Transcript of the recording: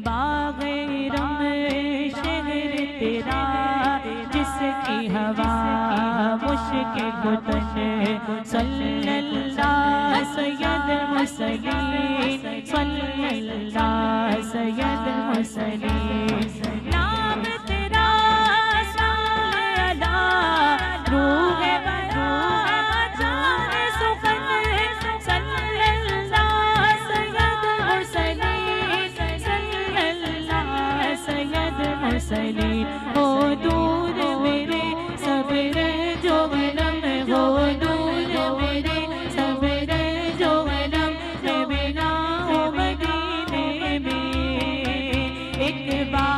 बाग़-ए-रम शहर तेरा, जिसकी हवा मुश्क गुतन। सल्लल्लाहु सय्यद मुरसलीन, सल्लल्लाहु सय्यद मुरसलीन। नाम तेरा साले अला, रूह बरा जान सुखन। सल्लल्लाहु सय्यद मुरसलीन, सल्लल्लाहु सय्यद मुरसलीन। हो दूर मेरे सब्र जो गनम, हो दूर मेरे सब्र जो गनम। मैं बिना हूँ मदीने में, एक बार